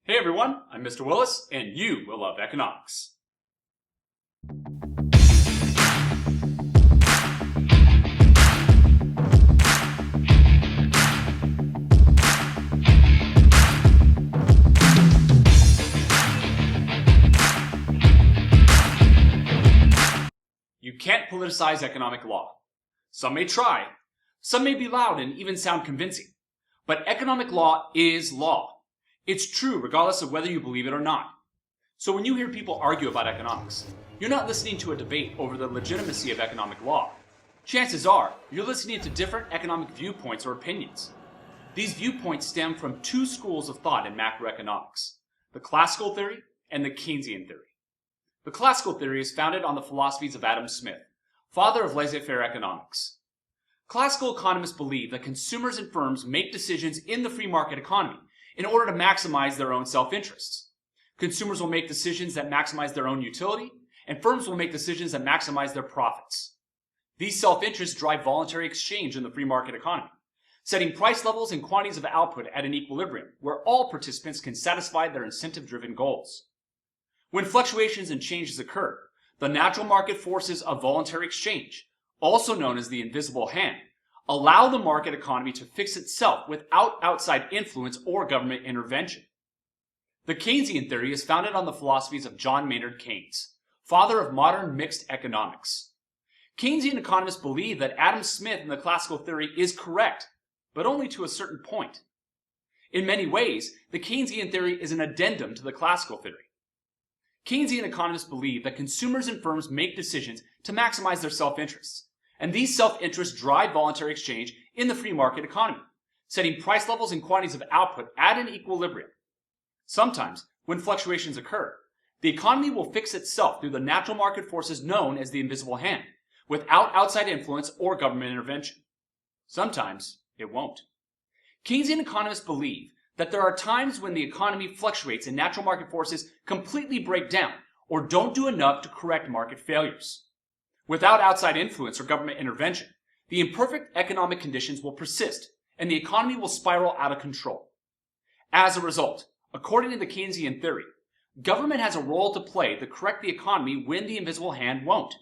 Hey everyone, I'm Mr. Willis, and you will love economics. You can't politicize economic law. Some may try, some may be loud and even sound convincing, but economic law is law. It's true regardless of whether you believe it or not. So when you hear people argue about economics, you're not listening to a debate over the legitimacy of economic law. Chances are, you're listening to different economic viewpoints or opinions. These viewpoints stem from two schools of thought in macroeconomics, the classical theory and the Keynesian theory. The classical theory is founded on the philosophies of Adam Smith, father of laissez-faire economics. Classical economists believe that consumers and firms make decisions in the free market economy in order to maximize their own self-interests. Consumers will make decisions that maximize their own utility, and firms will make decisions that maximize their profits. These self-interests drive voluntary exchange in the free market economy, setting price levels and quantities of output at an equilibrium where all participants can satisfy their incentive-driven goals. When fluctuations and changes occur, the natural market forces of voluntary exchange, also known as the invisible hand, allow the market economy to fix itself without outside influence or government intervention. The Keynesian theory is founded on the philosophies of John Maynard Keynes, father of modern mixed economics. Keynesian economists believe that Adam Smith in the classical theory is correct, but only to a certain point. In many ways, the Keynesian theory is an addendum to the classical theory. Keynesian economists believe that consumers and firms make decisions to maximize their self-interests, and these self-interests drive voluntary exchange in the free market economy, setting price levels and quantities of output at an equilibrium. Sometimes, when fluctuations occur, the economy will fix itself through the natural market forces known as the invisible hand, without outside influence or government intervention. Sometimes, it won't. Keynesian economists believe that there are times when the economy fluctuates and natural market forces completely break down or don't do enough to correct market failures. Without outside influence or government intervention, the imperfect economic conditions will persist and the economy will spiral out of control. As a result, according to the Keynesian theory, government has a role to play to correct the economy when the invisible hand won't,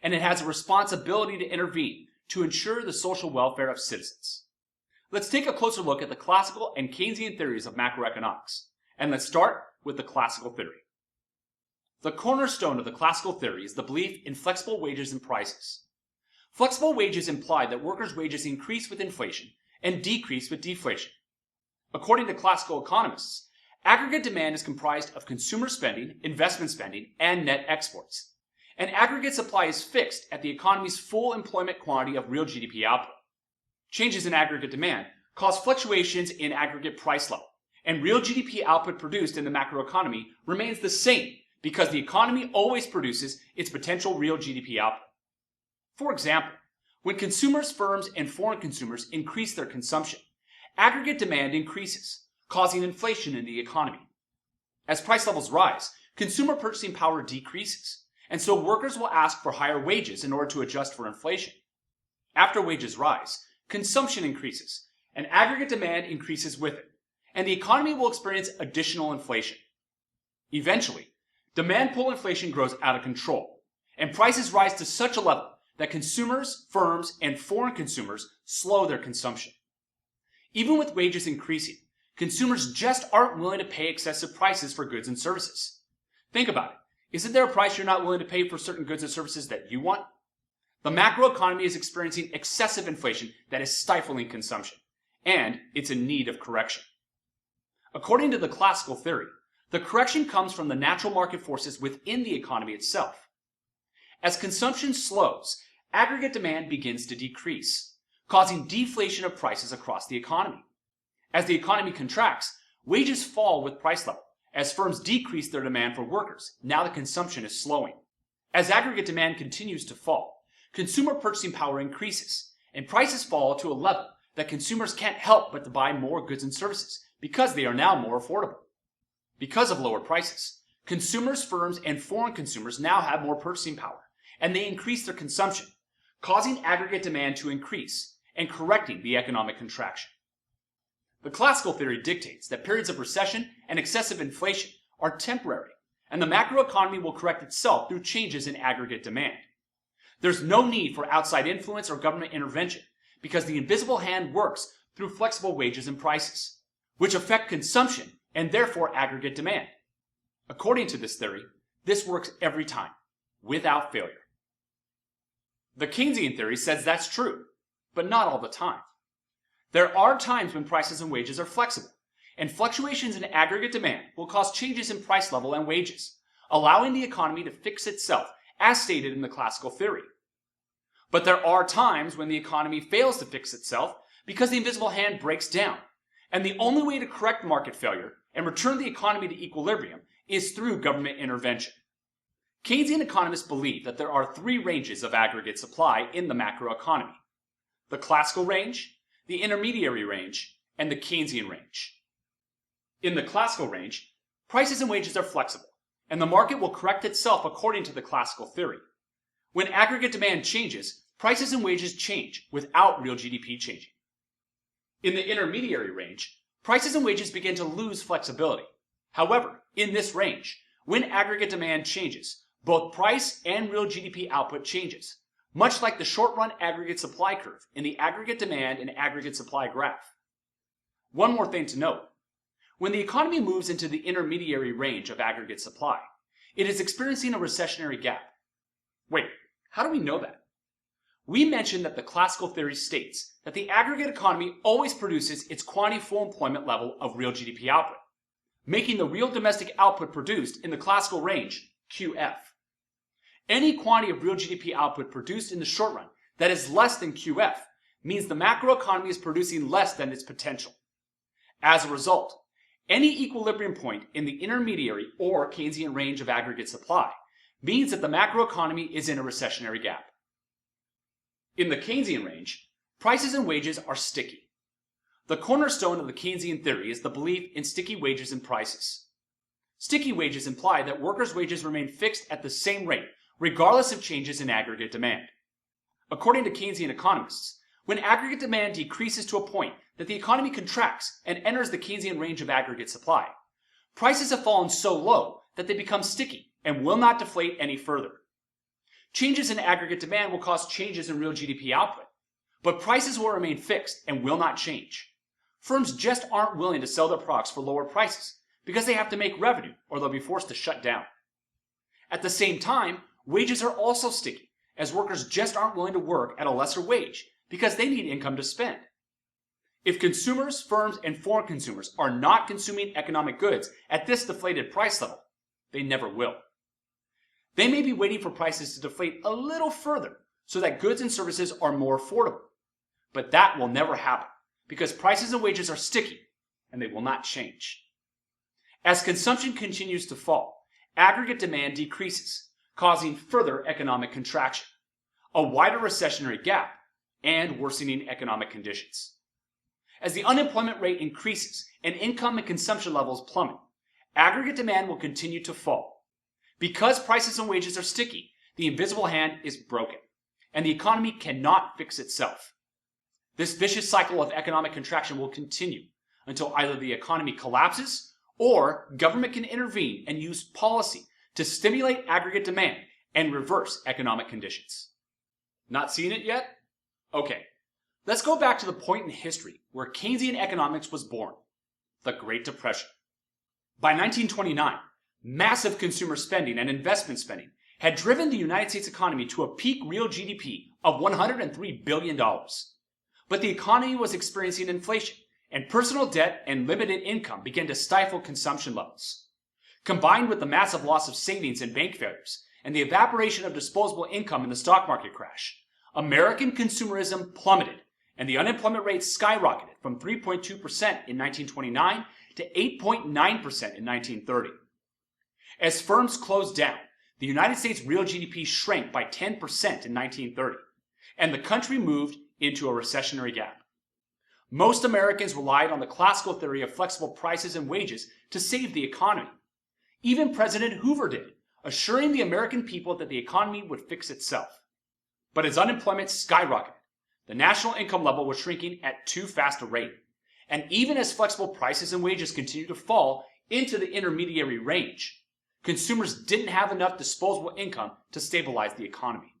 and it has a responsibility to intervene to ensure the social welfare of citizens. Let's take a closer look at the classical and Keynesian theories of macroeconomics, and let's start with the classical theory. The cornerstone of the classical theory is the belief in flexible wages and prices. Flexible wages imply that workers' wages increase with inflation and decrease with deflation. According to classical economists, aggregate demand is comprised of consumer spending, investment spending, and net exports. And aggregate supply is fixed at the economy's full employment quantity of real GDP output. Changes in aggregate demand cause fluctuations in aggregate price level, and real GDP output produced in the macroeconomy remains the same because the economy always produces its potential real GDP output. For example, when consumers, firms, and foreign consumers increase their consumption, aggregate demand increases, causing inflation in the economy. As price levels rise, consumer purchasing power decreases, and so workers will ask for higher wages in order to adjust for inflation. After wages rise, consumption increases, and aggregate demand increases with it, and the economy will experience additional inflation. Eventually, demand pull inflation grows out of control, and prices rise to such a level that consumers, firms, and foreign consumers slow their consumption. Even with wages increasing, consumers just aren't willing to pay excessive prices for goods and services. Think about it. Isn't there a price you're not willing to pay for certain goods and services that you want? The macroeconomy is experiencing excessive inflation that is stifling consumption, and it's in need of correction. According to the classical theory, the correction comes from the natural market forces within the economy itself. As consumption slows, aggregate demand begins to decrease, causing deflation of prices across the economy. As the economy contracts, wages fall with price level, as firms decrease their demand for workers now that consumption is slowing. As aggregate demand continues to fall, consumer purchasing power increases, and prices fall to a level that consumers can't help but to buy more goods and services because they are now more affordable. Because of lower prices, consumers, firms, and foreign consumers now have more purchasing power, and they increase their consumption, causing aggregate demand to increase and correcting the economic contraction. The classical theory dictates that periods of recession and excessive inflation are temporary, and the macroeconomy will correct itself through changes in aggregate demand. There's no need for outside influence or government intervention because the invisible hand works through flexible wages and prices, which affect consumption and therefore aggregate demand. According to this theory, this works every time, without failure. The Keynesian theory says that's true, but not all the time. There are times when prices and wages are flexible, and fluctuations in aggregate demand will cause changes in price level and wages, allowing the economy to fix itself as stated in the classical theory. But there are times when the economy fails to fix itself because the invisible hand breaks down, and the only way to correct market failure and return the economy to equilibrium is through government intervention. Keynesian economists believe that there are three ranges of aggregate supply in the macroeconomy: the classical range, the intermediary range, and the Keynesian range. In the classical range, prices and wages are flexible, and the market will correct itself according to the classical theory. When aggregate demand changes, prices and wages change without real GDP changing. In the intermediary range, prices and wages begin to lose flexibility. However, in this range, when aggregate demand changes, both price and real GDP output changes, much like the short-run aggregate supply curve in the aggregate demand and aggregate supply graph. One more thing to note. When the economy moves into the intermediary range of aggregate supply, it is experiencing a recessionary gap. Wait, how do we know that? We mentioned that the classical theory states that the aggregate economy always produces its quantity full employment level of real GDP output, making the real domestic output produced in the classical range QF. Any quantity of real GDP output produced in the short run that is less than QF means the macroeconomy is producing less than its potential. As a result, any equilibrium point in the intermediary or Keynesian range of aggregate supply means that the macroeconomy is in a recessionary gap. In the Keynesian range, prices and wages are sticky. The cornerstone of the Keynesian theory is the belief in sticky wages and prices. Sticky wages imply that workers' wages remain fixed at the same rate, regardless of changes in aggregate demand. According to Keynesian economists, when aggregate demand decreases to a point that the economy contracts and enters the Keynesian range of aggregate supply, prices have fallen so low that they become sticky and will not deflate any further. Changes in aggregate demand will cause changes in real GDP output, but prices will remain fixed and will not change. Firms just aren't willing to sell their products for lower prices because they have to make revenue or they'll be forced to shut down. At the same time, wages are also sticky, as workers just aren't willing to work at a lesser wage because they need income to spend. If consumers, firms, and foreign consumers are not consuming economic goods at this deflated price level, they never will. They may be waiting for prices to deflate a little further so that goods and services are more affordable. But that will never happen because prices and wages are sticky and they will not change. As consumption continues to fall, aggregate demand decreases, causing further economic contraction, a wider recessionary gap, and worsening economic conditions. As the unemployment rate increases and income and consumption levels plummet, aggregate demand will continue to fall. Because prices and wages are sticky, the invisible hand is broken, and the economy cannot fix itself. This vicious cycle of economic contraction will continue until either the economy collapses or government can intervene and use policy to stimulate aggregate demand and reverse economic conditions. Not seeing it yet? Okay, let's go back to the point in history where Keynesian economics was born, the Great Depression. By 1929, massive consumer spending and investment spending had driven the United States economy to a peak real GDP of $103 billion. But the economy was experiencing inflation, and personal debt and limited income began to stifle consumption levels. Combined with the massive loss of savings and bank failures, and the evaporation of disposable income in the stock market crash, American consumerism plummeted, and the unemployment rate skyrocketed from 3.2% in 1929 to 8.9% in 1930. As firms closed down, the United States real GDP shrank by 10% in 1930, and the country moved into a recessionary gap. Most Americans relied on the classical theory of flexible prices and wages to save the economy. Even President Hoover did, assuring the American people that the economy would fix itself. But as unemployment skyrocketed, the national income level was shrinking at too fast a rate, And even as flexible prices and wages continued to fall into the intermediary range, consumers didn't have enough disposable income to stabilize the economy.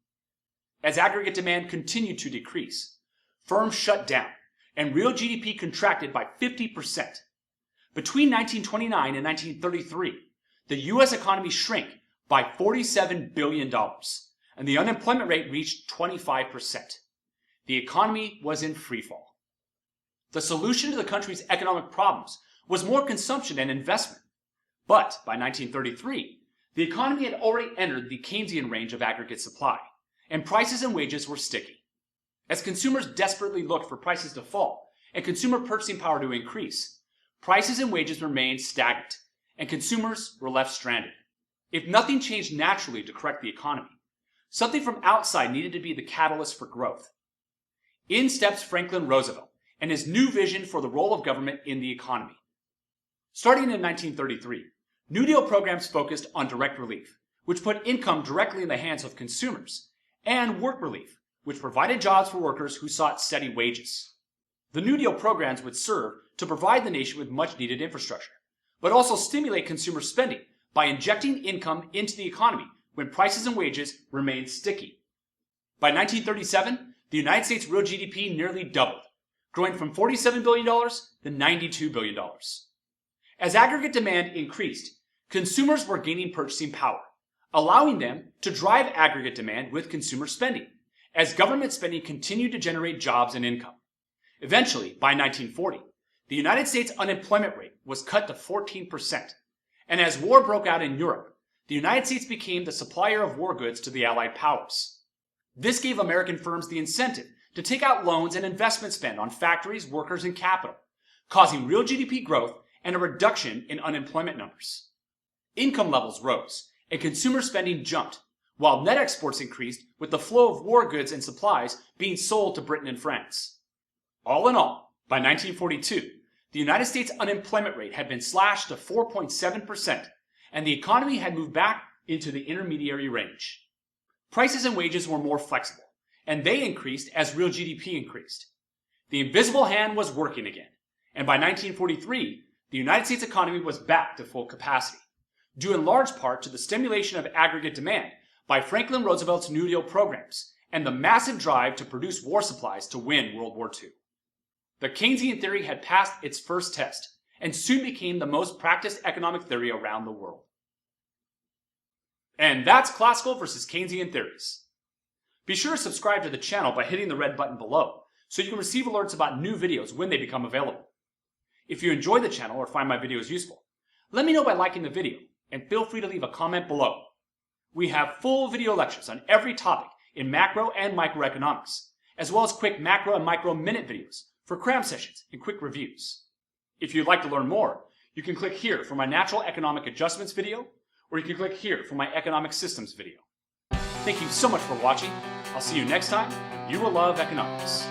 As aggregate demand continued to decrease, firms shut down and real GDP contracted by 50%. Between 1929 and 1933, the US economy shrank by $47 billion, and the unemployment rate reached 25%. The economy was in freefall. The solution to the country's economic problems was more consumption and investment. But by 1933, the economy had already entered the Keynesian range of aggregate supply, and prices and wages were sticky. As consumers desperately looked for prices to fall and consumer purchasing power to increase, prices and wages remained stagnant, and consumers were left stranded. If nothing changed naturally to correct the economy, something from outside needed to be the catalyst for growth. In steps Franklin Roosevelt and his new vision for the role of government in the economy. Starting in 1933, New Deal programs focused on direct relief, which put income directly in the hands of consumers, and work relief, which provided jobs for workers who sought steady wages. The New Deal programs would serve to provide the nation with much needed infrastructure, but also stimulate consumer spending by injecting income into the economy when prices and wages remained sticky. By 1937, the United States real GDP nearly doubled, growing from $47 billion to $92 billion. As aggregate demand increased, consumers were gaining purchasing power, allowing them to drive aggregate demand with consumer spending, as government spending continued to generate jobs and income. Eventually, by 1940, the United States unemployment rate was cut to 14%, and as war broke out in Europe, the United States became the supplier of war goods to the Allied powers. This gave American firms the incentive to take out loans and investment spend on factories, workers, and capital, causing real GDP growth and a reduction in unemployment numbers. Income levels rose, and consumer spending jumped, while net exports increased with the flow of war goods and supplies being sold to Britain and France. All in all, by 1942, the United States unemployment rate had been slashed to 4.7%, and the economy had moved back into the intermediary range. Prices and wages were more flexible, and they increased as real GDP increased. The invisible hand was working again, and by 1943, the United States economy was back to full capacity, due in large part to the stimulation of aggregate demand by Franklin Roosevelt's New Deal programs and the massive drive to produce war supplies to win World War II. The Keynesian theory had passed its first test and soon became the most practiced economic theory around the world. And that's classical versus Keynesian theories. Be sure to subscribe to the channel by hitting the red button below so you can receive alerts about new videos when they become available. If you enjoy the channel or find my videos useful, let me know by liking the video and feel free to leave a comment below. We have full video lectures on every topic in macro and microeconomics, as well as quick macro and micro minute videos for cram sessions and quick reviews. If you'd like to learn more, you can click here for my natural economic adjustments video, or you can click here for my economic systems video. Thank you so much for watching. I'll see you next time. You will love economics.